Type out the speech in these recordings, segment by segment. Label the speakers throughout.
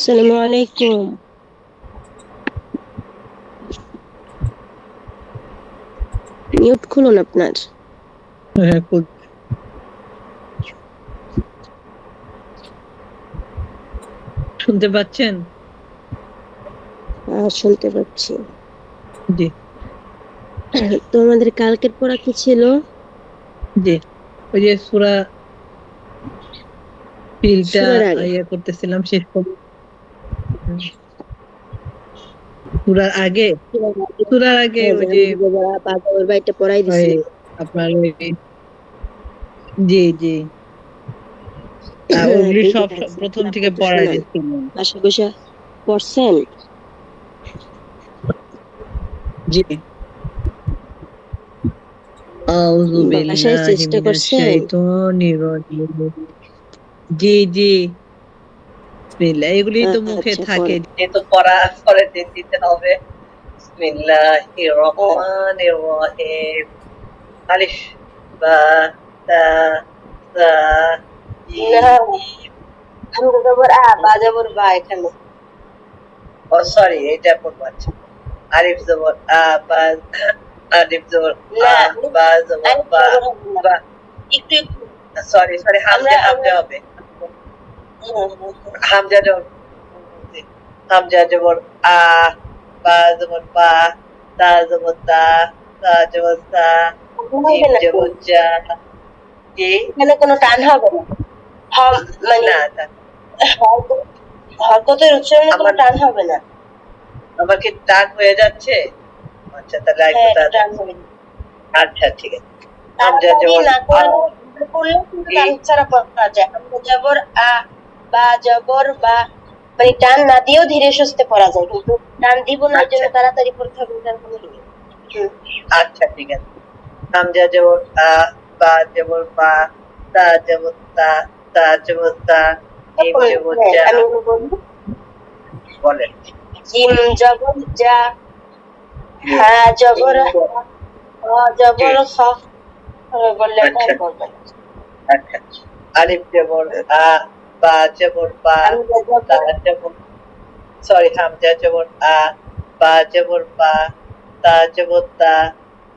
Speaker 1: আসসালামু আলাইকুম। মিউট খুলুন আপনার।
Speaker 2: হ্যাঁ, শুনতে পাচ্ছেন?
Speaker 1: শুনতে পাচ্ছি।
Speaker 2: জি
Speaker 1: তো আমাদের কালকের পড়া কি ছিল?
Speaker 2: জি ওই যে সূরা ফিলটা
Speaker 1: সূরার আগে।
Speaker 2: করতেছিলাম, শেষ করব। সূরার আগে সূরার আগে
Speaker 1: হ্যাঁ, যে
Speaker 2: ওই যে
Speaker 1: আমি বাজারের বাড়িটা পড়াই
Speaker 2: ওই
Speaker 1: দিছিলাম।
Speaker 2: আপনার ওই জি জি
Speaker 1: হ্যাঁ,
Speaker 2: ওইগুলি
Speaker 1: ঠিক
Speaker 2: সব
Speaker 1: আছে,
Speaker 2: প্রথম থেকে
Speaker 1: আপাতত
Speaker 2: পড়ায়
Speaker 1: শোনান।
Speaker 2: দিচ্ছিলাম।
Speaker 1: বাসা বসা পড়ছেন?
Speaker 2: জি আউযু
Speaker 1: বাসায়
Speaker 2: বিল্লাহি
Speaker 1: চেষ্টা
Speaker 2: মিনাশ
Speaker 1: করছেন?
Speaker 2: শাইতানির রাজিম। জি জি বিসমিল্লাহ, এগুলি তো মুখে
Speaker 1: আচ্ছা,
Speaker 2: থাকে,
Speaker 1: পড়েন।
Speaker 2: যেহেতু পড়া করে দিতে হবে। বিসমিল্লাহির রহমানির রহিম। আলিফ বা তা সা
Speaker 1: না,
Speaker 2: জিম।
Speaker 1: হামজা জবর বা জবর বা এখানে।
Speaker 2: ও সরি, এটা পড়বো। আচ্ছা, আলিফ জবর বা, আলিফ জবর
Speaker 1: না,
Speaker 2: বা জবর
Speaker 1: আলিফ
Speaker 2: বা।
Speaker 1: জবর হবে না।
Speaker 2: বা
Speaker 1: একটু একটু
Speaker 2: সরি সরি,
Speaker 1: আমরা
Speaker 2: হামজা
Speaker 1: আমরা
Speaker 2: হামজা হবে।
Speaker 1: হ্যাঁ, হ্যাঁ, হ্যাঁ।
Speaker 2: হামজা জবর, হামজা জবর আ, বা জবর বা, তা জবর তা, তা জবর তা, জিম
Speaker 1: হবে না তো।
Speaker 2: জবর জা। জি
Speaker 1: এখানে কোনো টান হবে না। মানে
Speaker 2: না, তা
Speaker 1: হরকতের উচ্চারণে কোনো
Speaker 2: আমার
Speaker 1: টান হবে না।
Speaker 2: আমার কি টান হয়ে যাচ্ছে? আচ্ছা, তাহলে একটু
Speaker 1: হ্যাঁ, একটু টান
Speaker 2: তাড়াতাড়ি।
Speaker 1: হবে না।
Speaker 2: আচ্ছা ঠিক আছে। হামজা
Speaker 1: তাড়াতাড়ি
Speaker 2: যেমন
Speaker 1: না করলে করলেও কিন্তু
Speaker 2: ই,
Speaker 1: টান ছাড়া পড়া যায়। আমরা জবর বা জবর বা, মানে টান না দিয়েও ধীরে সুস্থে পড়া যায়, কিন্তু টান দিব না এর জন্য
Speaker 2: আচ্ছা
Speaker 1: তাড়াতাড়ি পড়তে হবে এটার কোনো ই নেই। হুম।
Speaker 2: আচ্ছা ঠিক আছে। হামজা যেমন বা যেমন বা, তা যেমন তা, তা যেমন তা, জিম
Speaker 1: তখন
Speaker 2: যেমন
Speaker 1: হ্যাঁ,
Speaker 2: যা।
Speaker 1: আমি বলি
Speaker 2: বলেন।
Speaker 1: জিম জবর যা,
Speaker 2: জি
Speaker 1: হ্যাঁ জবর হা,
Speaker 2: জি
Speaker 1: জবর হ, বললে টান
Speaker 2: আচ্ছা
Speaker 1: পড়বে না।
Speaker 2: আচ্ছা। আলিফ যেমন বা যেমন বা,
Speaker 1: আমি
Speaker 2: তা
Speaker 1: জবর
Speaker 2: যেমন, সরি, হামজা যেমন বা যেমন বা, তা যেমন তা,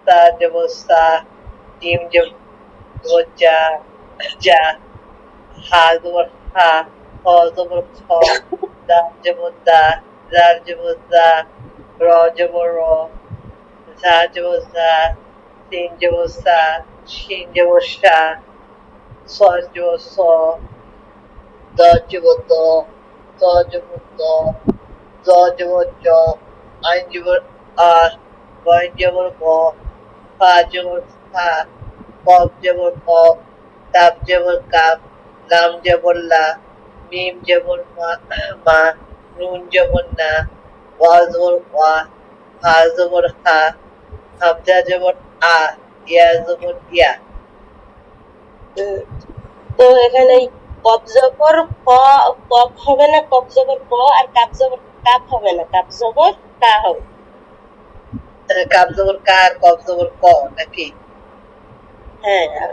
Speaker 2: তা যেমন সা, জিম যেমন যা, যা, হা যেমন হা, হ যেমন খ, দাল যেমন দা, জাল যেমন দা, র যেমন র, ঝা যেমন ঝা, সিন যেমন সা, শিন যেমন সা, স যেমন স, দ যেমন দ, ত যেমন দ, জ যেমন জ, আইন যেমন আ, গইন যেমন গ, ফা যেমন ফা, কফ যেমন ক, কাপ যেমন কাপ, লাম যেমন লা, মিম যেমন মা, নুন যেমন না, ওয়া যেমন ওয়া, হা যেমন হা, হামজা যেমন আ, ইয়া যেমন ইয়া।
Speaker 1: তো এখানে কফ জবর ক, কফ হবে না, কফ জবর ক, আর কাপ জবর কাপ হবে না, কাপ জবর কা হবে।
Speaker 2: কাপ জবর কা আর কফ জবর ক নাকি?
Speaker 1: হ্যাঁ, আর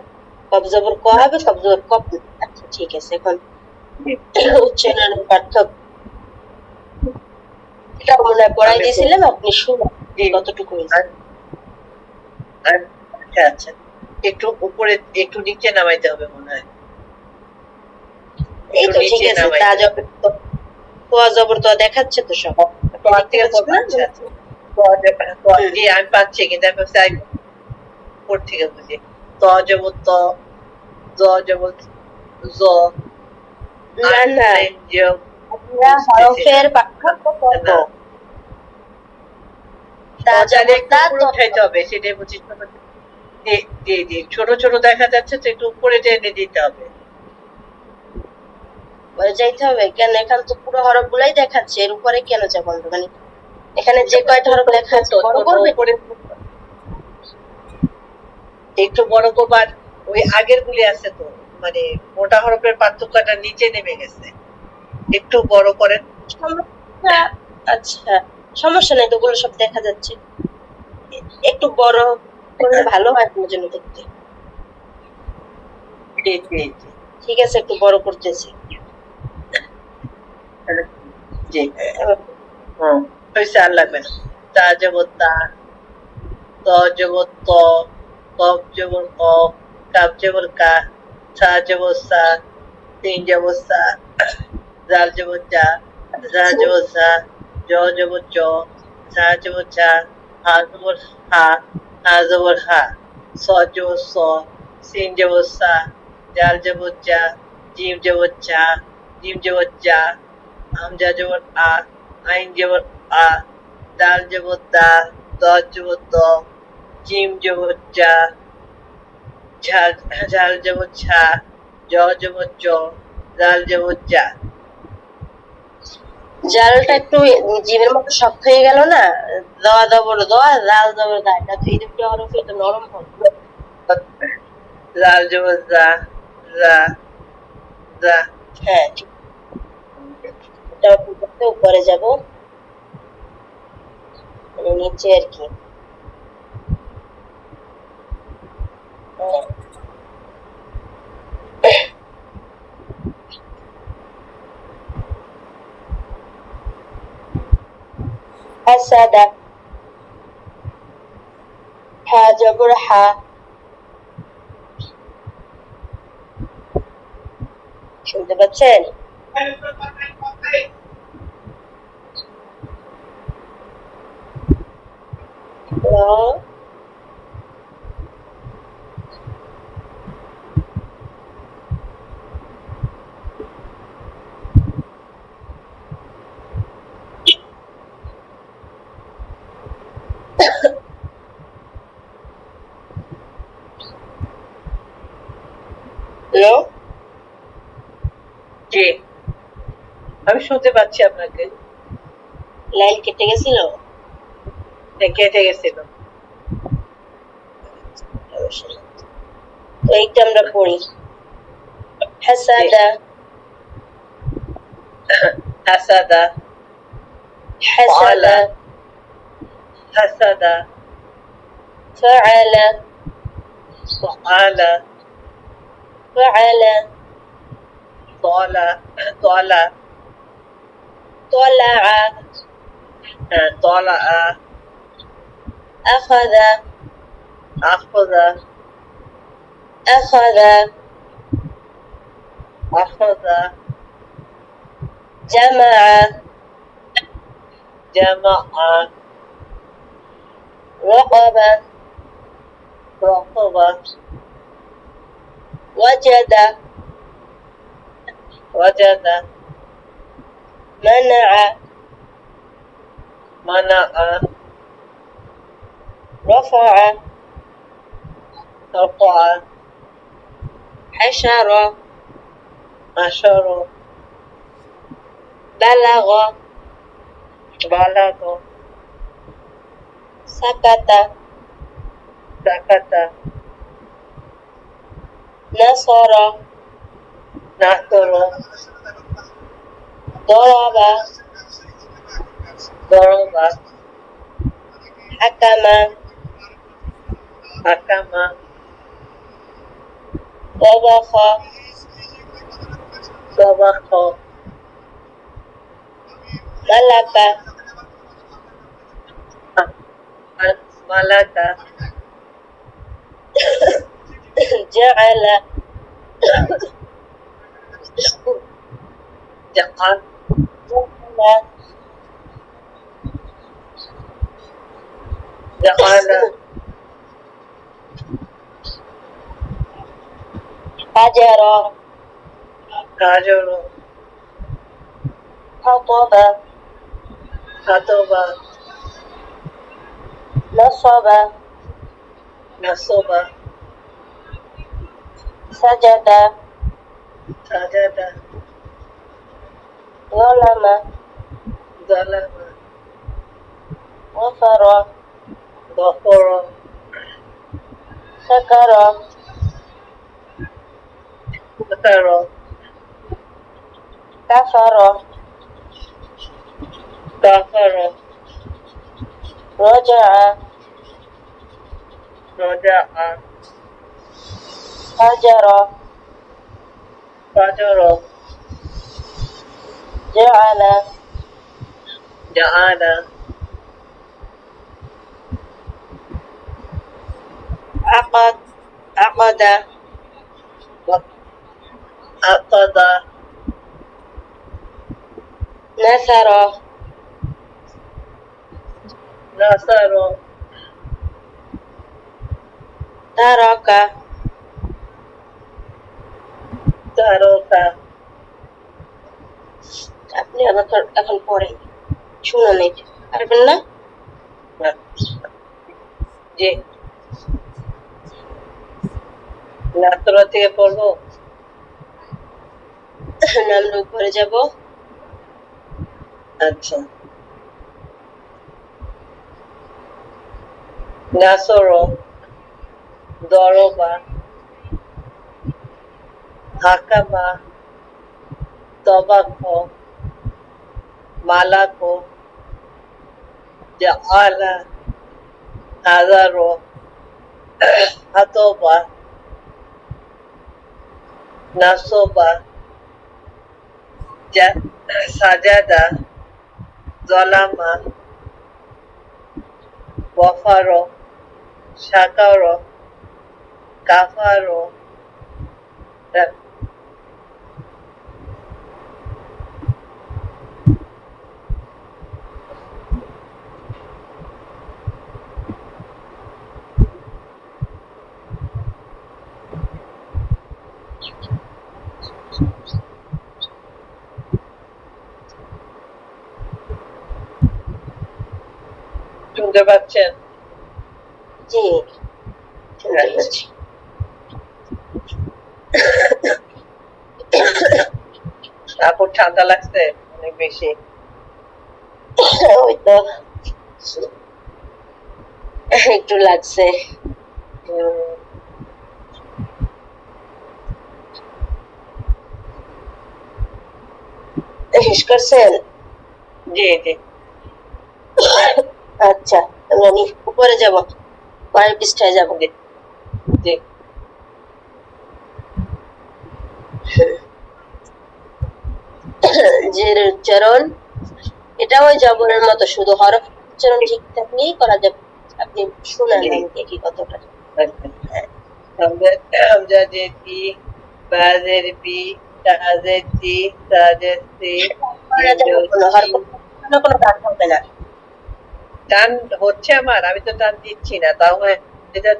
Speaker 1: কফ জবর ক হবে,
Speaker 2: আচ্ছা
Speaker 1: কফ জবর কফ না। আচ্ছা ঠিক আছে, এখন উচ্চারণের পার্থক্য এটা মনে হয় পড়াই
Speaker 2: আমি
Speaker 1: দিয়েছিলাম, আপনি শুনুন
Speaker 2: জি
Speaker 1: কতটুকু হয়েছে।
Speaker 2: আর আর আচ্ছা আচ্ছা, একটু উপরে একটু নিচে নামাইতে হবে মনে হয়,
Speaker 1: এই
Speaker 2: একটু
Speaker 1: তো ঠিক
Speaker 2: নিচে
Speaker 1: আছে, তা
Speaker 2: নামাইতে হবে।
Speaker 1: জবর তো, ক জবর তো দেখাচ্ছে তো সব, আপনি
Speaker 2: তোমার
Speaker 1: দেখতে
Speaker 2: থেকে
Speaker 1: পাচ্ছেন না?
Speaker 2: আচ্ছা আচ্ছা।
Speaker 1: হুম।
Speaker 2: জি আমি পাচ্ছি, কিন্তু আমি চাই উপর থেকে বুঝি। ত যেমন ত, জ যেমন জ,
Speaker 1: না না,
Speaker 2: আইন যে
Speaker 1: আমরা
Speaker 2: বুঝতেছি না।
Speaker 1: হরফের পার্থক্য করব।
Speaker 2: না,
Speaker 1: তা
Speaker 2: তাহলে
Speaker 1: জবর
Speaker 2: একটু
Speaker 1: তা
Speaker 2: উপরে
Speaker 1: তো,
Speaker 2: উঠাইতে হবে, সেটাই বুঝি। জি জি জি, ছোট ছোট দেখা যাচ্ছে তো, একটু উপরে টেনে দিতে হবে।
Speaker 1: বলে যাইতে হবে কেন? এখানে তো পুরো হরফ গুলাই দেখাচ্ছে, এর উপরে কেন যাবো আমরা? মানে এখানে যে কয়টা হরফ লেখা আছে বড়
Speaker 2: ছোট
Speaker 1: করবে?
Speaker 2: উপরে একটু বড় করবার, ওই আগের গুলি আছে তো, মানে মোটা হরফের পার্থক্যটা নিচে নেমে গেছে, একটু বড় করেন।
Speaker 1: সমস্যা, আচ্ছা সমস্যা নাই তো, ওগুলো সব দেখা যাচ্ছে। একটু বড় করলে ভালো হয় আপনার জন্য দেখতে।
Speaker 2: জি জি জি।
Speaker 1: ঠিক আছে, একটু বড় করতেছি।
Speaker 2: জি হয়েছে, আর লাগবে না। তা যেমন তা, ত যেমন ত, কফ যেমন ক, কাপ যেমন কা, সা যেমন সা, তিন যেমন সা, জাল যেমন যা, যা যেমন যা, জ যেমন জ, ঝা যেমন ঝা, হা যেমন হা, হা যেমন হা, স যেমন স, সিন যেমন সা, জাল যেমন যা, জিম যেমন যা, জিম যেমন যা, হামজা যেমন আ, আইন যেমন আ, দাল যেমন দা, দ যেমন দ, জিম যেমন যা, ঝাল ঝাল যেমন ঝা, জ যেমন জ, জাল যেমন যা।
Speaker 1: জালটা একটু জিভের মতো শক্ত হয়ে গেল না, দোয়া দবর দোয়া, জাল দবর দা, এটা এই দুটো হরফ একটু নরম হবে।
Speaker 2: জাল যেমন যা, যা, যা।
Speaker 1: হ্যাঁ ঠিক। এটা উপরে যাব, মানে নিচে আর কি। হাসাদা, হা জবর হা, শুনতে পাচ্ছেন? র, র,
Speaker 2: জি, আমি শুনতে পাচ্ছি আপনাকে।
Speaker 1: লাইন কেটে গেছিল।
Speaker 2: কেটে গেছিল।
Speaker 1: তো এইটা আমরা পড়ি, হাসাদা,
Speaker 2: হাসাদা,
Speaker 1: হাসাদা,
Speaker 2: হাসাদা,
Speaker 1: ফাআলা,
Speaker 2: ফাআলা,
Speaker 1: ফাআলা,
Speaker 2: طالع طالع
Speaker 1: طلع،
Speaker 2: طالع
Speaker 1: أخذ،
Speaker 2: أخذ
Speaker 1: أخذ،
Speaker 2: أخذ
Speaker 1: جمع،
Speaker 2: جمع
Speaker 1: رقب،
Speaker 2: رقب
Speaker 1: وجد،
Speaker 2: وجد
Speaker 1: منع،
Speaker 2: منع
Speaker 1: رفع،
Speaker 2: رفع
Speaker 1: حشر،
Speaker 2: نشر
Speaker 1: بلغ،
Speaker 2: بلغ
Speaker 1: سكت،
Speaker 2: سكت
Speaker 1: نصر،
Speaker 2: نصر
Speaker 1: ضرب،
Speaker 2: ضرب
Speaker 1: حكم،
Speaker 2: حكم
Speaker 1: طبخ،
Speaker 2: طبخ
Speaker 1: ملك،
Speaker 2: ملك
Speaker 1: جعل،
Speaker 2: جعل جعل
Speaker 1: حجر،
Speaker 2: هاجر
Speaker 1: خطب،
Speaker 2: خطب
Speaker 1: نصب،
Speaker 2: نصب
Speaker 1: سجد،
Speaker 2: سجد
Speaker 1: ظلم،
Speaker 2: ظلم
Speaker 1: غفر،
Speaker 2: غفر
Speaker 1: سكر،
Speaker 2: ذكر
Speaker 1: كفر،
Speaker 2: غفر
Speaker 1: رجع،
Speaker 2: رجع
Speaker 1: هجر،
Speaker 2: فجر
Speaker 1: جعل،
Speaker 2: جعانا
Speaker 1: عقد عقد
Speaker 2: عقد
Speaker 1: نثر
Speaker 2: نصر
Speaker 1: ترك
Speaker 2: ترك
Speaker 1: আপনি আমাকে এখন পড়েন, শুনে নেই, পারবেন না?
Speaker 2: জি নাত্র থেকে পড়বো
Speaker 1: আমরা উপরে যাব।
Speaker 2: আচ্ছা নাসর দরবা হাকামা তবাকো মালাকো জাআলা হাজারো হাতবা নাসবা সাজাদা জলামা ওয়াফারো শাকারো কাফারো শুনতে পাচ্ছেন?
Speaker 1: জি, শুনতে পাচ্ছি।
Speaker 2: আপুর ঠান্ডা লাগছে অনেক বেশি।
Speaker 1: ওই তো একটু লাগছে। শেষ করছেন?
Speaker 2: জি জি
Speaker 1: আচ্ছা, আমরা উপরে যাব, পরের পৃষ্ঠায় যাব।
Speaker 2: জি জি
Speaker 1: জের উচ্চারণ এটা ওই জবরের মতো, শুধু হরফ উচ্চারণ ঠিক থাকলেই করা যাবে। আপনি শুনেন
Speaker 2: জি।
Speaker 1: আমি দেখি কতটা।
Speaker 2: হামজাদের তি বাজের বি তাজের তি তাজের সি
Speaker 1: করা যাবে, কোনো হরফ কোনো কাজ হবে না।
Speaker 2: টান হচ্ছে আমার, আমি তো টান দিচ্ছি না, তাও এটা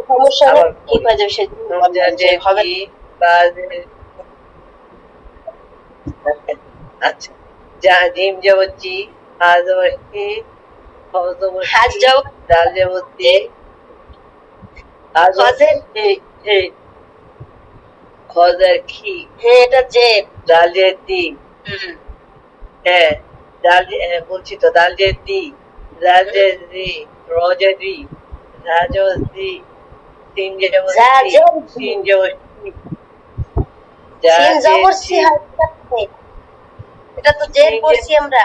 Speaker 1: সমস্যা নেই,
Speaker 2: আবার
Speaker 1: ঠিক হয়ে যাবে, সেদিন
Speaker 2: হামজাদের
Speaker 1: হবে।
Speaker 2: তি বাজের আচ্ছা যা জিম জবজি হাজবতি হজবতি
Speaker 1: হাজ যাও,
Speaker 2: দাল জবতি
Speaker 1: হজের
Speaker 2: খজের খি
Speaker 1: হ্যাঁ, এটা জেদ।
Speaker 2: দাল জেদি হ্যাঁ বলছি তো দাল জেদি দাল জেদি রজেদি রাজদি তিন জবতি
Speaker 1: জাজেদি।
Speaker 2: তিন জবতি
Speaker 1: সিন জবর সি হয়, এটা তো জেদ পড়ছি আমরা।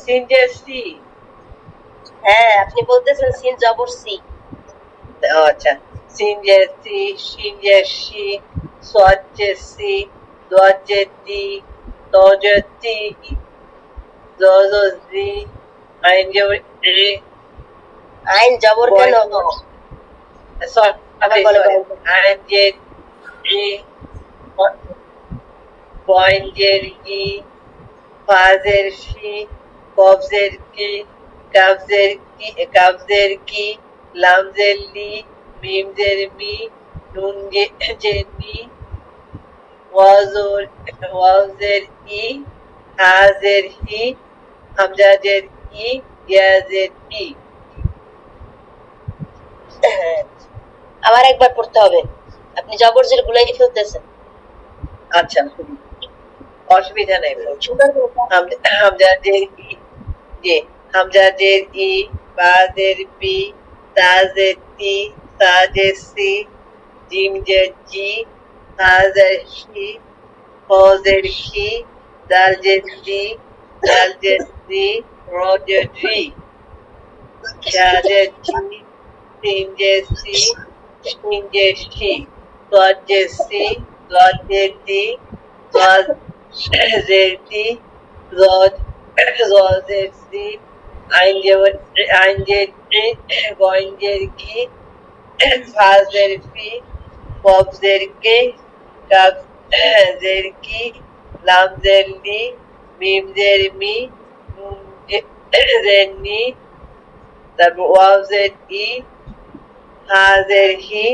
Speaker 2: সিন জেসি
Speaker 1: হ্যাঁ, আপনি বলতেছেন সিন জবর সি।
Speaker 2: আচ্ছা সিন জেসি শিন জেসি সোয়াদ জেসি দোয়াদ জেদি তজেদি জজদি আইন জবতি
Speaker 1: আইন জবর কেন?
Speaker 2: sorry আইন জেদি পয়েন্টের কি ফাজের ফি কবজের কি কাবজের কি লামজের লি মিমজের মি নুন জের নি ওয়াজের ই হাজের হি হামজাজের ই ইয়াজের ই।
Speaker 1: আবার একবার পড়তে হবে, আপনি জবর জের গুলাই ফেলতেছেন।
Speaker 2: আচ্ছা অসুবিধা নেই, হামজাজের ই জি হামজাজের ই বাজের বি তাজের তি সাজের সি জিমজের জি হাজের হি হজের হি দালজের দি দালজের দি রজের রি শাজের জি সিনজের সি শিনজের সি দজের সি দজের দি দজের দি Rod, Rosetti, Einjetri, Goinjerki, Fazerfi, Bobzerki, Gabzerki, Lamzerli, Mimzermi, Zenni, তারপর ওয়াবজেরই, হাজেরহি,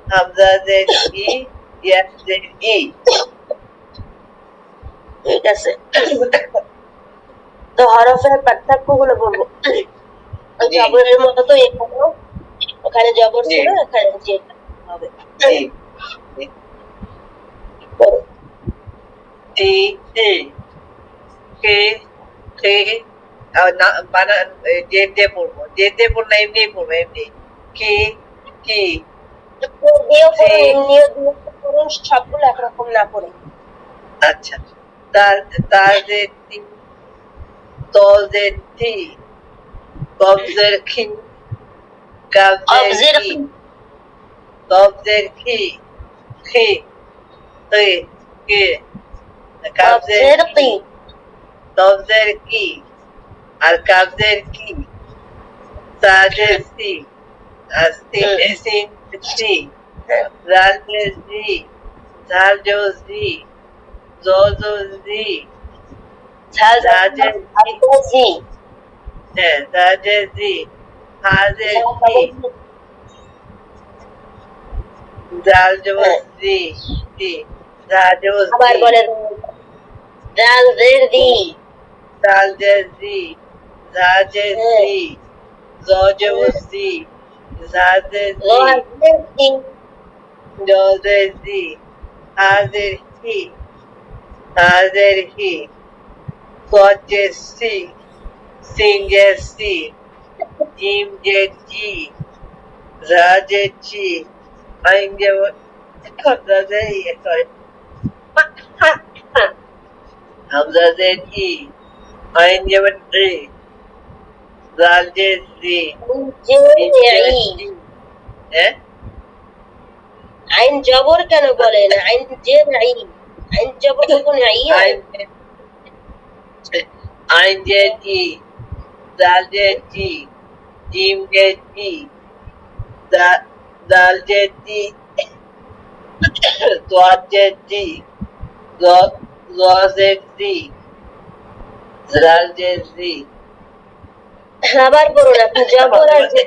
Speaker 2: হামজাজেরই, ইয়াজেরই।
Speaker 1: ঠিক আছে, তো হরফের পার্থক্য গুলো বলবো।
Speaker 2: জি।
Speaker 1: জবরের মতো তো এখানেও, ওখানে জবর
Speaker 2: জি।
Speaker 1: ছিল, এখানে যে হবে।
Speaker 2: জি।
Speaker 1: বলো।
Speaker 2: টি, টি, কে, কে, বানান জেদ দিয়ে পড়বো, জেদ দিয়ে পড়লে এমনি পড়বো, এমনি কি, কি,
Speaker 1: দিয়েও
Speaker 2: সি।
Speaker 1: পড়ুন, এমনিও দিয়েও পড়ুন, সবগুলো একরকম না পড়ে।
Speaker 2: আচ্ছা, তাজেতি, তজেতি, কবজের খি, কাবজের
Speaker 1: অবজেক্ট
Speaker 2: কি, কবজের কি, খি, কে, কে, কাবজের
Speaker 1: অবজেক্ট
Speaker 2: কি, কবজের কি, আর কাবজের কি, তাজের সি, আর সিন সি, রাজের জি, ঝালজো জি, জজো জি, রাজের জি,
Speaker 1: জি,
Speaker 2: হ্যাঁ, রাজের জি, হাজের জি, জালজো জি, জি, রাজো
Speaker 1: আবার
Speaker 2: জি,
Speaker 1: বলে রাজের দি,
Speaker 2: জালজের জি, রাজের জি, জজো জি, জাজের জি,
Speaker 1: রাজের দি,
Speaker 2: জজের জি, হাজের হি, হাজের হি, সজের সি, সিনজের সি, জিমজের জি, রাজের জি, আইনজের হামজাদের ই, sorry, হামজাদের ই, আইনজের ই, রাজের জি, জিমজের
Speaker 1: ই।
Speaker 2: জি, হ্যাঁ,
Speaker 1: আইন জবর কেন বলেন? আইন যে আই, আইন জবর কখন আই হয়?
Speaker 2: আইনজের জি, রাজের জি, জিমজের জি, দালজের জি, তোয়াজের জি, লজের জি, রাজের জি,
Speaker 1: আবার বলুন, আপনি জবর আর যে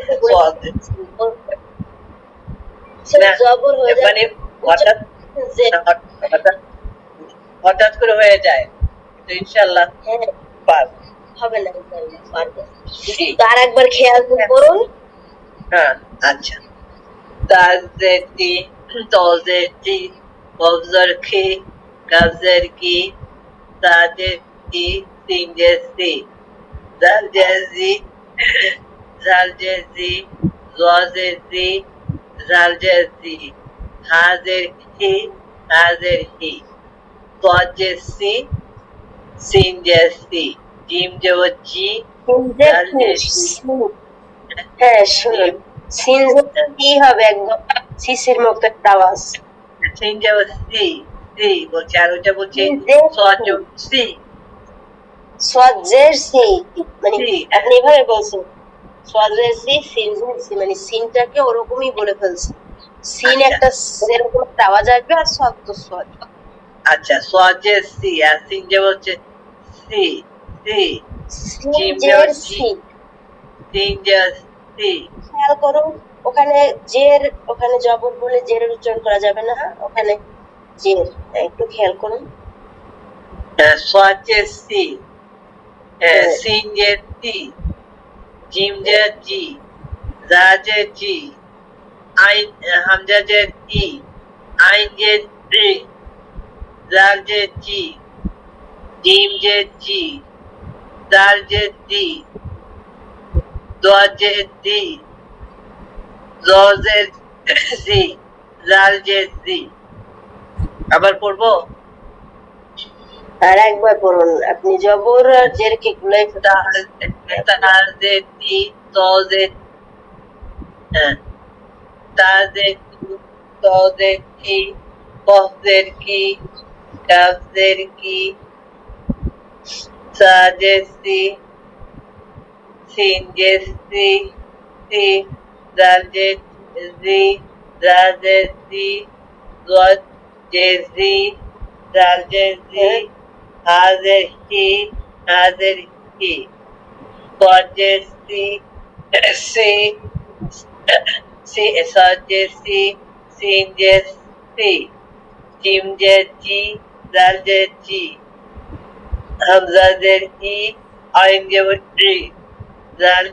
Speaker 2: না,
Speaker 1: জবর হয়ে যায়
Speaker 2: মানে হঠাৎ
Speaker 1: যে,
Speaker 2: হঠাৎ হঠাৎ করে হয়ে যায়, কিন্তু ইনশাল্লাহ
Speaker 1: হ্যাঁ
Speaker 2: পারবো।
Speaker 1: হবে না, ইনশাআল্লাহ পারবো।
Speaker 2: জি,
Speaker 1: তো আর একবার খেয়াল করুন।
Speaker 2: হ্যাঁ, আচ্ছা, তাজেতি, তজেতি, কবজরখি, কাবজরকি, তাজেতি, সিনজেসি, জালজেজি, জালজেজি, জজেজি, জালজেজি, হাজেরহি, হাজেরহি, তজেসি, সিনজেসি, জিম জেওজি, জালজেজি,
Speaker 1: হ্যাঁ শুনুন, সিন কি হবে, একদম সিসির মতো একটা আওয়াজ।
Speaker 2: সিনজেওজি, সি বলছে, আর ওইটা বলছে সি,
Speaker 1: সোয়াজের সি, মানে
Speaker 2: সি,
Speaker 1: আপনি এভাবে বলছেন সোয়াজের সি, সিনজের সি, মানে সিনটাকে ওরকমই বলে ফেলছে। সিন
Speaker 2: আচ্ছা,
Speaker 1: একটা সেরকম একটা আওয়াজ আসবে, আর সোয়াদ তো সোয়াদ।
Speaker 2: আচ্ছা, সোয়াজের সি, আর সিনজে হচ্ছে সি, সি, জিমজে
Speaker 1: সিনজের
Speaker 2: জি,
Speaker 1: সি,
Speaker 2: সিনজে সি,
Speaker 1: খেয়াল করুন, ওখানে জের, ওখানে জবর বলে জেরের উচ্চারণ করা যাবে না, ওখানে জের, একটু খেয়াল করুন।
Speaker 2: সোয়াজের সি, সিনজে সি, জিমজে জি, জাজে জি, আইন, হামজাজে ই, আইনজে জি, জালজে জি, জিমজে জি, দালজে জি, দোয়াজে জি, জজের জি, জালজে জি। আবার পড়বো?
Speaker 1: আর একবার পড়ুন, আপনি জবর আর জের কে গুলাই
Speaker 2: তাজেতি, তজে, হ্যাঁ, তাজেতি, তজেতি, কফজের কি, কাফজের কি, সাজেসি সিনজেসি সি রাজেসি রাজেসি গজেসি রাজেসি হাজেসি হাজেসি গজেসি সি সি সাজেসি সিনজেসি জিমজেসি রাজেসি হামজাদেরকি আইন জবরজি জাল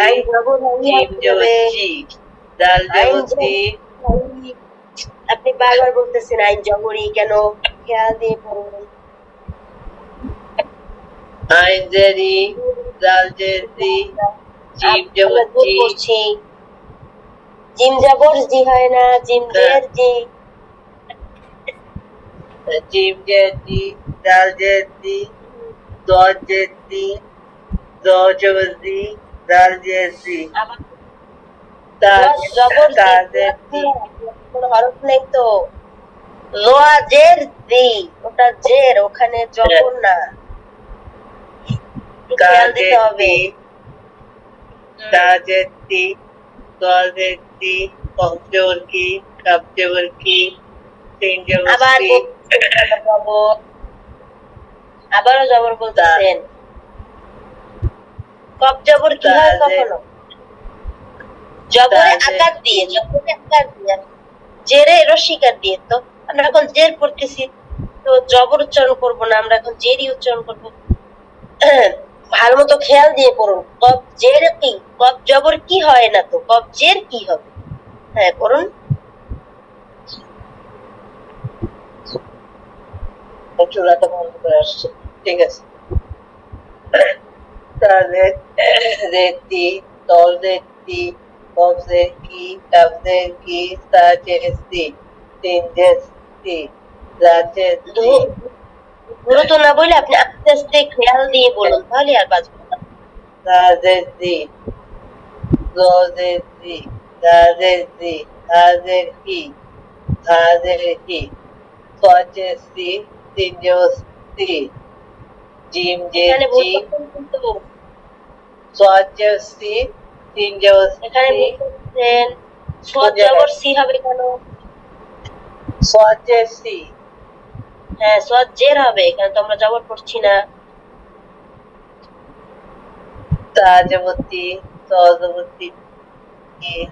Speaker 1: আইন
Speaker 2: জবরজি
Speaker 1: জবর
Speaker 2: জিম জবরজি দাল জবরজি
Speaker 1: আপনি বারবার বলতেছেন আইন জবরি কেন? খেয়াল দিয়ে পড়ুন।
Speaker 2: আইন জেরি জাল জেরি জিম জবরজি
Speaker 1: করছি জিম জবর জি হয় না, জিম জের জি।
Speaker 2: জিম জেরি জাল জেরি দজ জেরি দজ জবরজি জাল জেরি
Speaker 1: আবার জবর
Speaker 2: তা
Speaker 1: জি
Speaker 2: জেরি
Speaker 1: কোনো হরফ নেই তো। লোয়া জের জি, ওটা জের, ওখানে জবর না। খেয়াল দিতে হবে।
Speaker 2: তাজেতি তাজেতি কবজবরকি কবজবরকি
Speaker 1: আবার
Speaker 2: তিনজবরকি
Speaker 1: জবর, আবারও জবর বলতেছেন। কব জবর কি হয় কখনো? জবরে আকার দিয়ে, জবরে আকার দিয়ে, জেরে রসিকার দিয়ে। তো আমরা এখন জের পড়তেছি, তো জবর উচ্চারণ করবো না, আমরা এখন জেরই উচ্চারণ করবো। ভালো মতো খেয়াল দিয়ে পড়ুন। কব জের কি, কব জবর কি হয় না, তো কব জের কি হবে? হ্যাঁ পড়ুন।
Speaker 2: চূড়াটা বন্ধ করে আসছে, ঠিক আছে। তাজেতি তলজেতি কবজেকি কবজেকি তাজেতি তিনজেতি রাজেতি
Speaker 1: দ্রুত না বলে আপনি আস্তে আস্তে খেয়াল দিয়ে বলুন, তাহলে আর বাঁচবো না।
Speaker 2: রাজেতি রজেতি রাজেতি রাজেতি রাজেতি সজেতি তিনজেতি
Speaker 1: এখানে ভুল
Speaker 2: জিমজেতি
Speaker 1: করছেন কিন্তু,
Speaker 2: সজেতি
Speaker 1: এখানে ভুল
Speaker 2: তিনজেতি
Speaker 1: করছেন। সোয়াদ জবর সি হবে কেন?
Speaker 2: সজেতি
Speaker 1: হ্যাঁ সোয়াদ জের হবে, কারণ তো আমরা জবর পড়ছি না।
Speaker 2: তাজবতী সজবতী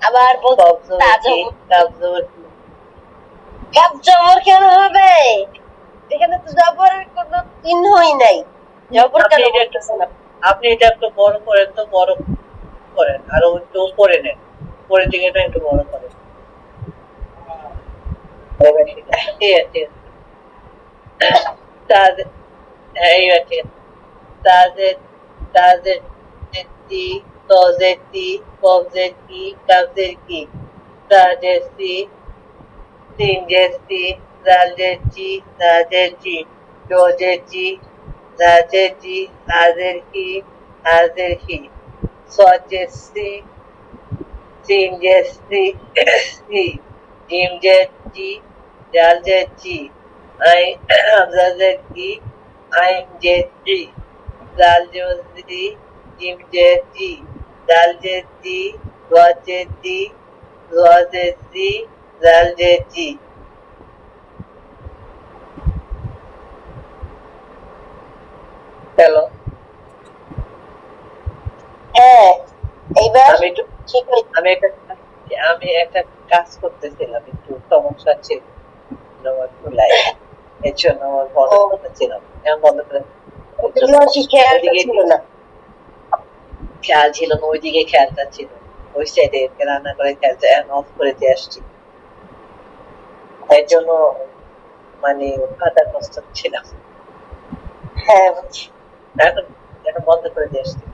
Speaker 1: আবার বলতে
Speaker 2: কবজবতী কবজবতী
Speaker 1: কাপ জবর কেন হবে? এখানে তো জবরের কোনো চিহ্নই নাই, জবর কেন বলতেছেন আপনি?
Speaker 2: আপনি এটা একটু বড় করেন তো, বড় করেন, আরো একটু উপরে নেন, উপরের দিকে এটা একটু বড় করেন। ঠিক আছে, ঠিক আছে। তাদের এই আছে তাদের তাদের তি তজেতি কবজেতি কবজেতি তাজেতি তিনজেতি রাজেতি রাজেতি জোজেতি রাজেতি হাজেরকি হাজেরকি সজেতি তিনজেতি জিমজেতি জালজেতি আই হামজাজেতি আইনজেতি জালজেতি জিমজেতি জালজেতি রজেতি রজেতি জালজেতি হ্যালো,
Speaker 1: হ্যাঁ এইবার
Speaker 2: আমি একটু
Speaker 1: ঠিক হয়েছে।
Speaker 2: আমি একটা কাজ করতেছিলাম, একটু সমস্যা ছিল আমার চুলায়, এর জন্য আমার বন্ধ করতেছিলাম, এখন বন্ধ করে
Speaker 1: ওগুলো কি খেয়ালটা ছিল না?
Speaker 2: খেয়াল ছিল না, ওইদিকে খেয়ালটা ছিল, ওই সাইডে রান্না করে খেয়ালটা এখন অফ করে দিয়ে আসছি, এর জন্য মানে খাতাগ্রস্ত ছিলাম।
Speaker 1: হ্যাঁ বুঝছি।
Speaker 2: এখন এখন বন্ধ করে দিয়ে আসছি।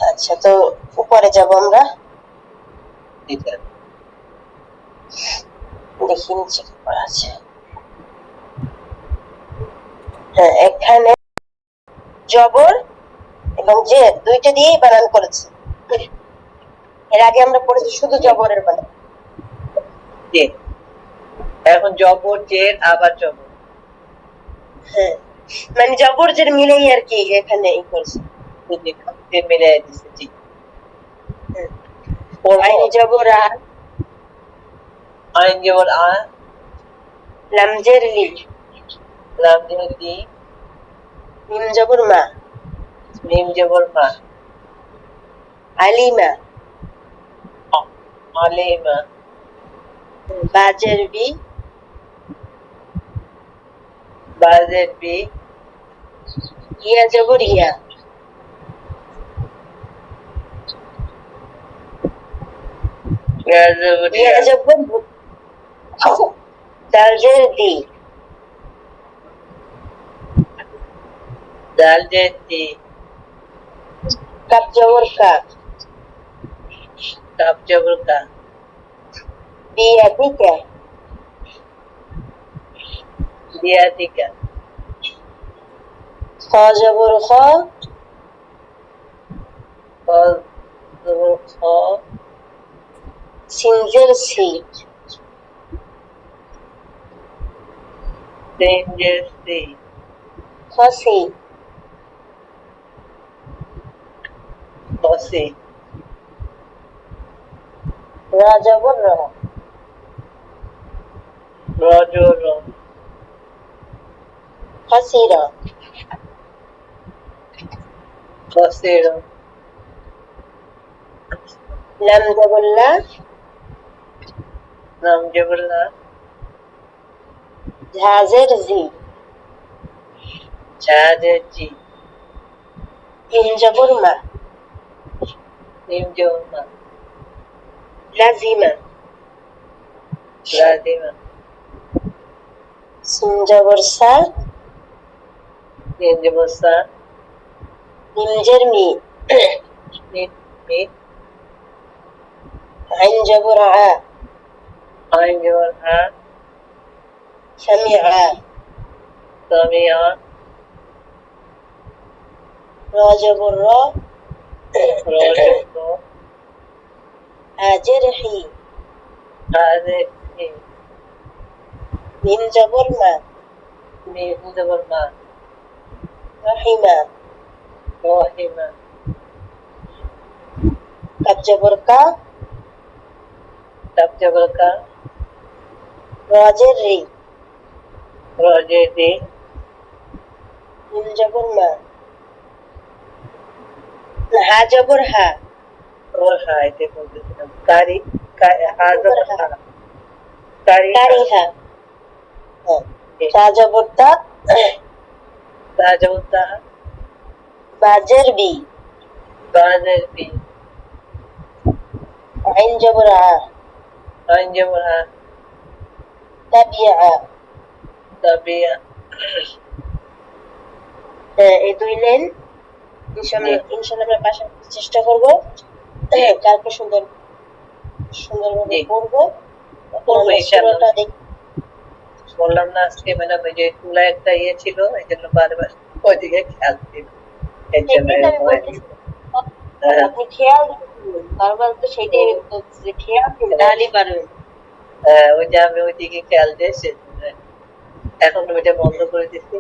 Speaker 1: আচ্ছা তো উপরে যাব আমরা,
Speaker 2: ঠিক আছে,
Speaker 1: দেখি নিচে কি করা আছে। হ্যাঁ এখানে জবর এবং জের দুইটা দিয়েই বানান করেছি। এর আগে আমরা পড়েছি শুধু জবরের বানান।
Speaker 2: জি। এখন জবর জের আবার জবর,
Speaker 1: হ্যাঁ মানে জবর জের মিলেই আর কি এখানে ই করছে।
Speaker 2: বুঝি খামতে মিলাই দিছে জি।
Speaker 1: হুম।
Speaker 2: পড়বো?
Speaker 1: আইন জবর আ,
Speaker 2: আইন জবর আ,
Speaker 1: লাম জের লি,
Speaker 2: লাম জবর লি,
Speaker 1: মিম জবর মা,
Speaker 2: মিম জবর মা,
Speaker 1: আলিমা,
Speaker 2: আলিমা,
Speaker 1: বা জের বি,
Speaker 2: বা জের বি,
Speaker 1: ইয়া জবর ইয়া,
Speaker 2: ইয়া জবর
Speaker 1: ইয়া
Speaker 2: ইয়া,
Speaker 1: জবর বু, দাল জের দি,
Speaker 2: দাল জের দি,
Speaker 1: কাপ জবর কা,
Speaker 2: কাপ জবর কা,
Speaker 1: বিয়া দিকা,
Speaker 2: দিয়া দিকা,
Speaker 1: খ জবর খ,
Speaker 2: খ জবর খ,
Speaker 1: সিন জের সি,
Speaker 2: সিন জের সি,
Speaker 1: খসি,
Speaker 2: খসি,
Speaker 1: রা জবর র,
Speaker 2: র জবর র,
Speaker 1: খসির,
Speaker 2: খসির,
Speaker 1: লাম জবর লা,
Speaker 2: লাম জবর লা,
Speaker 1: ঝা জের জি,
Speaker 2: ঝা জের জি,
Speaker 1: ইম জবর মা,
Speaker 2: মিম জবর মা,
Speaker 1: লাজিমা,
Speaker 2: লাজিমা,
Speaker 1: সিন জবর সা,
Speaker 2: সিন জবর সা,
Speaker 1: মিম জের মি,
Speaker 2: মিম মি,
Speaker 1: আইন জবর আ,
Speaker 2: আইন জবর আ,
Speaker 1: সামিআ,
Speaker 2: সামিআ,
Speaker 1: র জবর র,
Speaker 2: র জবর র,
Speaker 1: হা জের হি,
Speaker 2: হা জের হি,
Speaker 1: মিম জবর মা,
Speaker 2: মিম জবর মা,
Speaker 1: রহিমা,
Speaker 2: রহিমা,
Speaker 1: কাপ জবর কা,
Speaker 2: কাপ জবর কা,
Speaker 1: র জের রি,
Speaker 2: র জের রি,
Speaker 1: মিম জবর মা, হা জবর হা,
Speaker 2: ও হা এটা বলতেছিলাম কারি, হা জবর হা, কারি
Speaker 1: কারি হা, তা জবর তা,
Speaker 2: তা জবর তা,
Speaker 1: বা জের বি,
Speaker 2: বা জের বি,
Speaker 1: আইন জবর আ,
Speaker 2: আইন জবর আ,
Speaker 1: তাবিআ,
Speaker 2: তাবিয়া,
Speaker 1: এই দুই লাইন ইনশাআল্লাহ আমরা পাশাপাশি চেষ্টা করব, কালকে সুন্দরভাবে
Speaker 2: জি
Speaker 1: পড়বো। এখন
Speaker 2: পড়বো
Speaker 1: আমরা
Speaker 2: ইনশাআল্লাহ।
Speaker 1: সূরাটা দেখি।
Speaker 2: বললাম না আজকে ম্যাডাম ওই যে চুলা একটা ইয়ে ছিল এই জন্য বারবার ওইদিকে খেয়াল ছিল এই জন্য
Speaker 1: সেটাই তো আমি
Speaker 2: এরকম হয়েছে।
Speaker 1: বলতেছি,
Speaker 2: হ্যাঁ,
Speaker 1: আপনি খেয়াল করুন, বারবার তো সেটাই আমি বলতেছি যে খেয়াল করুন, তাহলেই পারবেন।
Speaker 2: হ্যাঁ, ওই যে আমি ওইদিকে খেয়াল দিয়ে সেজন্য এখন ওইটা বন্ধ করে দিচ্ছি।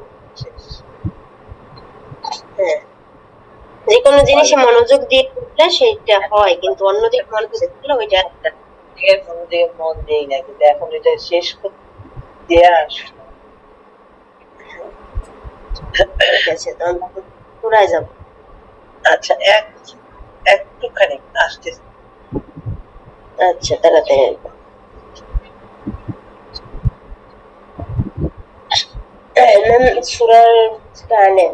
Speaker 1: হ্যাঁ, যে কোনো জিনিসে মনোযোগ দিয়ে করলে সেটা হয়, কিন্তু অন্যদিকে মনোযোগ দিলে ওইটা
Speaker 2: দিকে কোনো দিকে মন দেই না, কিন্তু এখন এটা শেষ করতে দেয়া আসলো।
Speaker 1: ঠিক আছে। তো আমরা পুরায় যাব।
Speaker 2: আচ্ছা একটুখানি আসতেছে।
Speaker 1: আচ্ছা, তাড়াতাড়ি আসবো। ম্যাম সূরার টানেন।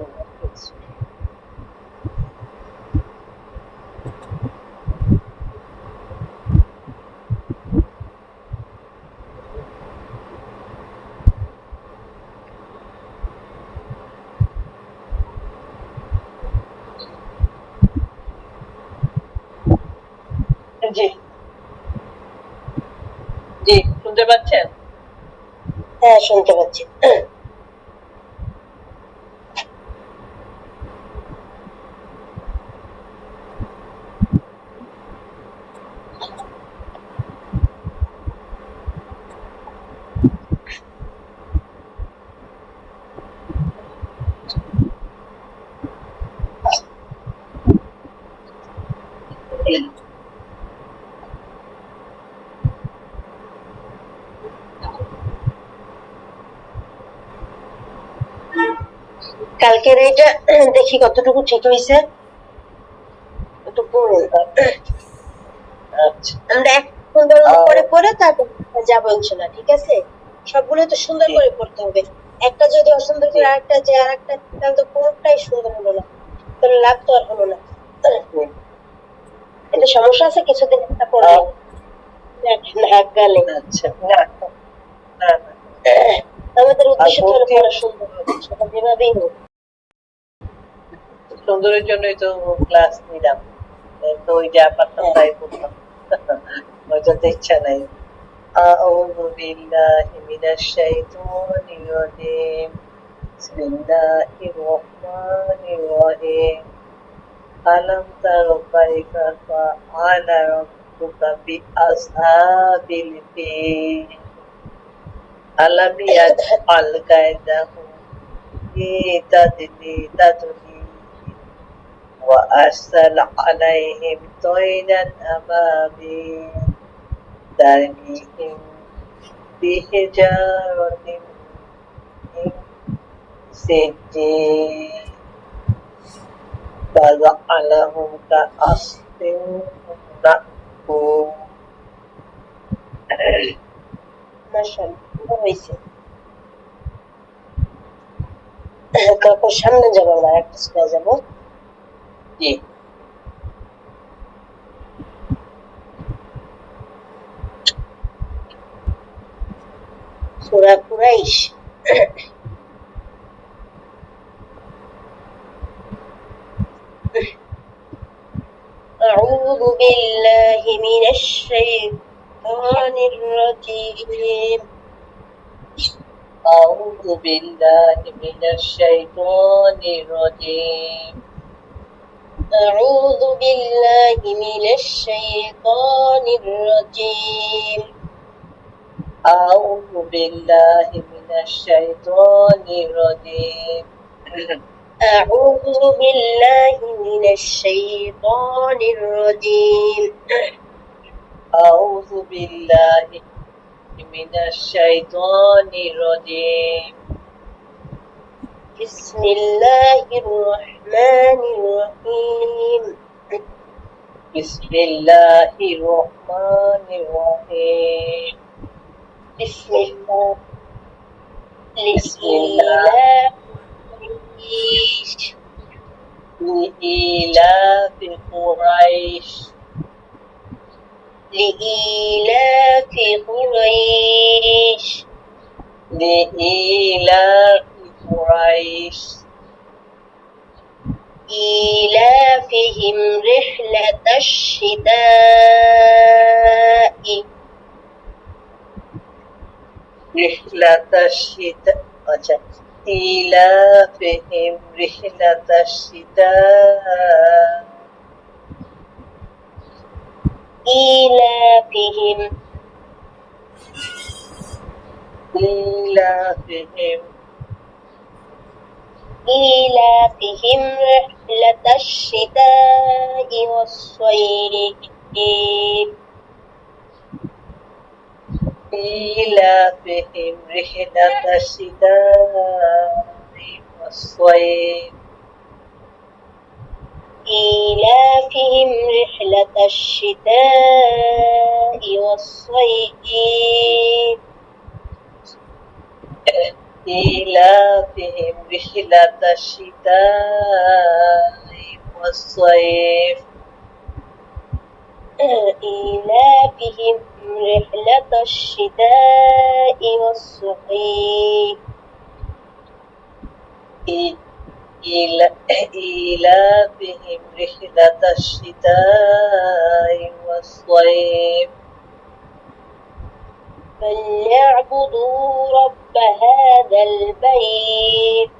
Speaker 2: জি জি শুনতে পাচ্ছেন?
Speaker 1: হ্যাঁ, শুনতে পাচ্ছি। কালকের এইটা দেখি কতটুকু ঠিক হয়েছে, একটু পড়ুন।
Speaker 2: আচ্ছা
Speaker 1: আমরা এক সুন্দর করে পড়ে তারপর যাবো ইনশাল্লাহ, ঠিক আছে? সবগুলো তো সুন্দর করে পড়তে হবে, একটা যদি অসুন্দর করে আরেকটা যে আরেকটা, তাহলে তো কোনটাই সুন্দর হলো না, তাহলে লাভ তো আর হলো না। এটা সমস্যা আছে, কিছুদিন একটা পড়বে নাক গালে।
Speaker 2: আচ্ছা না না না
Speaker 1: আমাদের উদ্দেশ্য তো হলো
Speaker 2: পড়তে
Speaker 1: পড়া সুন্দর, সেটা যেভাবেই হোক।
Speaker 2: সুন্দরের জন্যই তো ক্লাস নিলাম, তো ওই যা পারতাম তাই পড়তাম। ওইটাতে ইচ্ছা নাই। أعوذ بالله من الشيطان الرجيم بسم الله الرحمن الرحيم ألم تر كيف فعل ربك بأصحاب الفيل ألم يجعل كيدهم في تدليل وأرسل عليهم طيرا أبابيل ترميهم بحجارة من سجيل فجعلهم كعصف مأكول
Speaker 1: মাশাআল্লাহ হয়েছে। তারপর সামনে যাবো, আমরা একটা স্কুলে যাবো।
Speaker 2: জি
Speaker 1: সূরা কুরাইশ। أعوذ بالله من الشيطان الرجيم.
Speaker 2: أعوذ بالله من الشيطان الرجيم
Speaker 1: أعوذ بالله من الشيطان الرجيم.
Speaker 2: أعوذ بالله من الشيطان الرجيم
Speaker 1: أعوذ بالله من الشيطان الرجيم.
Speaker 2: أعوذ بالله من الشيطان الرجيم
Speaker 1: بسم الله الرحمن الرحيم.
Speaker 2: بسم الله الرحمن الرحيم
Speaker 1: بسم الله.
Speaker 2: بسم الله
Speaker 1: لإيلاف قريش.
Speaker 2: لإيلاف قريش لإيلاف قريش
Speaker 1: إيلافهم رحلة الشتاء.
Speaker 2: رحلة الشتاء إيلافهم رحلة الشتاء
Speaker 1: إيلافهم
Speaker 2: إيلافهم
Speaker 1: إيلافهم رحلة الشتاء والصيف.
Speaker 2: إيلافهم رحلة الشتاء والصيف
Speaker 1: إيلافهم رحلة الشتاء والصيف.
Speaker 2: إيلافهم رحلة الشتاء والصيف
Speaker 1: إيلافهم رحلة الشتاء والصيف.
Speaker 2: إيلافهم رحلة الشتاء والصيف
Speaker 1: فليعبدوا رب هذا البيت.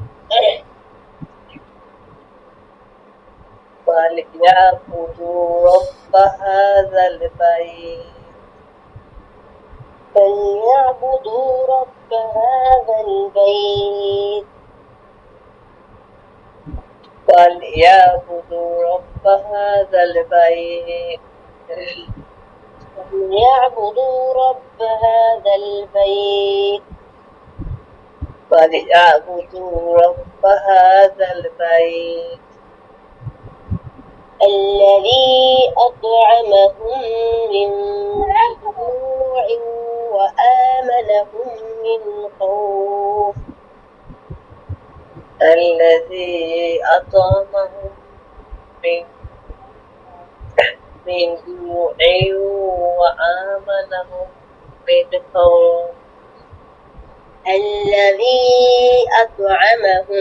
Speaker 2: فليعبدوا رب هذا البيت
Speaker 1: فليعبدوا رب هذا البيت.
Speaker 2: فليعبدوا رب هذا البيت
Speaker 1: ليعبدوا رب هذا البيت
Speaker 2: فليعبدوا رب هذا البيت
Speaker 1: الذي أطعمهم من جوع وآمنهم من خوف
Speaker 2: الذي أطعمهم من جوع وآمنهم من خوف
Speaker 1: الذي أطعمهم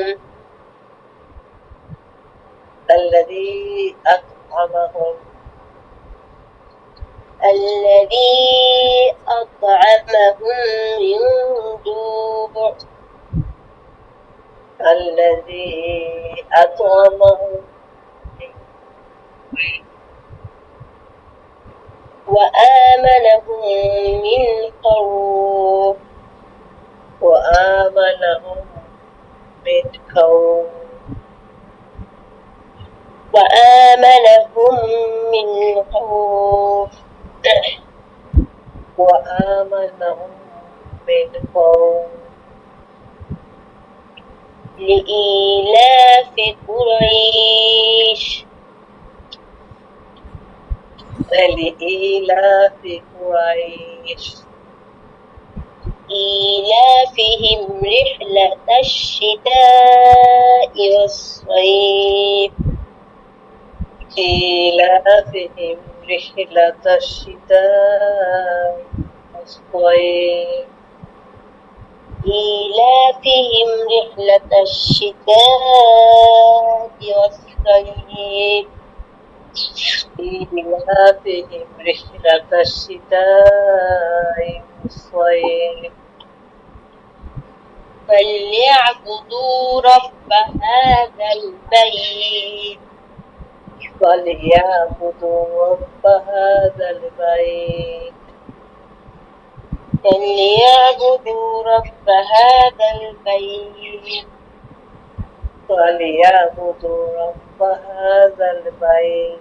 Speaker 2: الذي أطعمهم
Speaker 1: من جوع
Speaker 2: الذي أطعمهم
Speaker 1: وآمنهم من خوف
Speaker 2: وآمنهم من خوف
Speaker 1: وآمنهم من خوف
Speaker 2: وآمنهم من خوف
Speaker 1: لإيلاف قريش
Speaker 2: لإيلاف قريش
Speaker 1: إيلافهم رحلة الشتاء والصيف
Speaker 2: إيلافهم رحلة الشتاء والصيف
Speaker 1: إيلافهم رحلة الشتاء والصيف
Speaker 2: إيلافهم رحلة الشتاء والصيف
Speaker 1: فليعبدوا رب هذا البيت
Speaker 2: فليعبدوا رب هذا البيت
Speaker 1: فليعبدوا رب هذا البيت
Speaker 2: فليعبدوا رب هذا البيت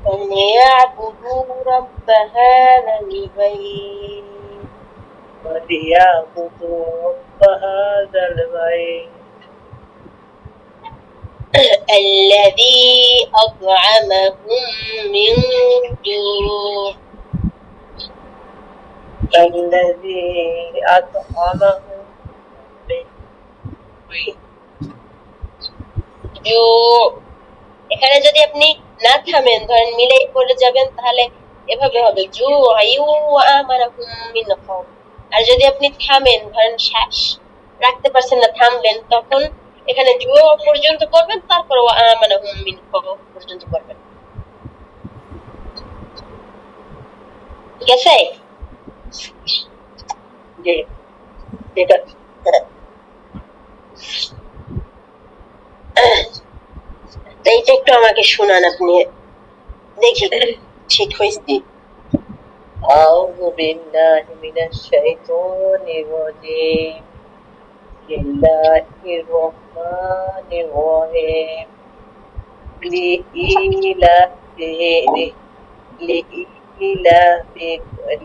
Speaker 1: فليعبدوا رب هذا البيت
Speaker 2: فليعبدوا رب هذا البيت
Speaker 1: الذي أطعمهم من جوع
Speaker 2: الذي أطعمهم من
Speaker 1: জু- এখানে যদি আপনি না থামেন ধরেন মিলাই করে যাবেন তাহলে এভাবে হবে জু আয়ু আমানাহুম মিন খাউফ। আর যদি আপনি থামেন ধরেন শ্বাস রাখতে পারছেন না থামলেন তখন এখানে জু পর্যন্ত করবেন তারপর আমানাহুম মিন খাউফ পর্যন্ত করবেন। ঠিক আছে?
Speaker 2: জি ঠিক আছে
Speaker 1: এইটা একটু আমাকে শোনান আপনি দেখি ঠিক হয়েছে।
Speaker 2: أعوذ بالله من الشيطان الرجيم بسم الله الرحمن الرحيم لإيلاف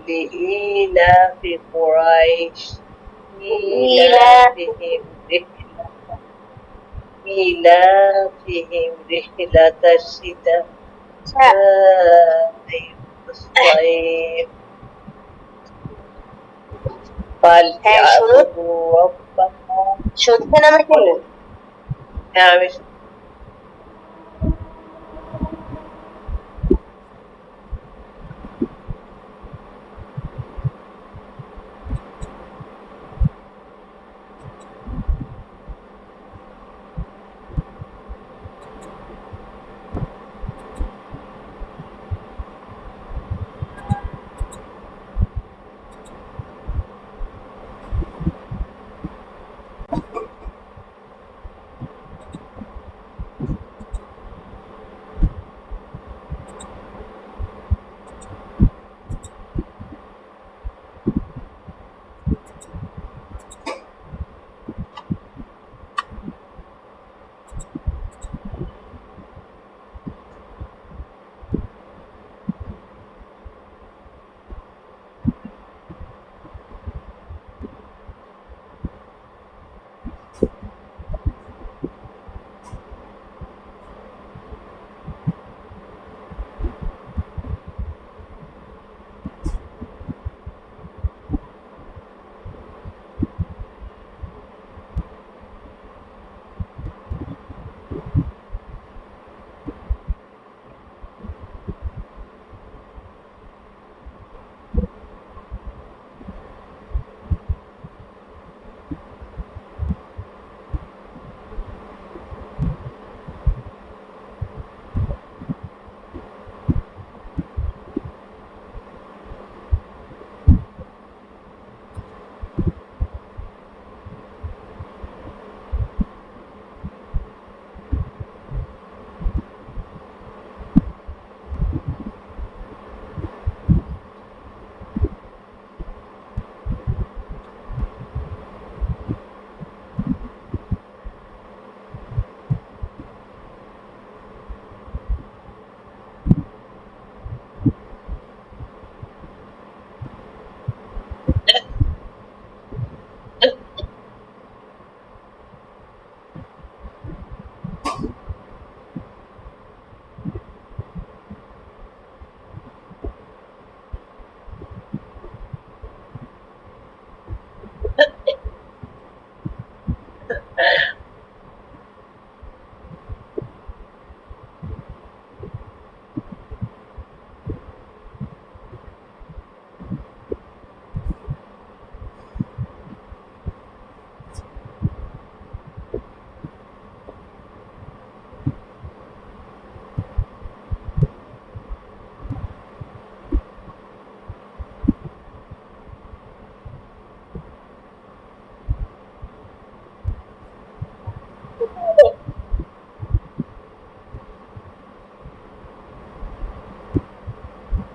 Speaker 2: لإيلاف قريش إيلافهم رحلة الشتاء والصيف فليعبدوا رب
Speaker 1: শুনছেন আমাকে?
Speaker 2: হ্যাঁ আমি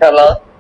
Speaker 2: Hello.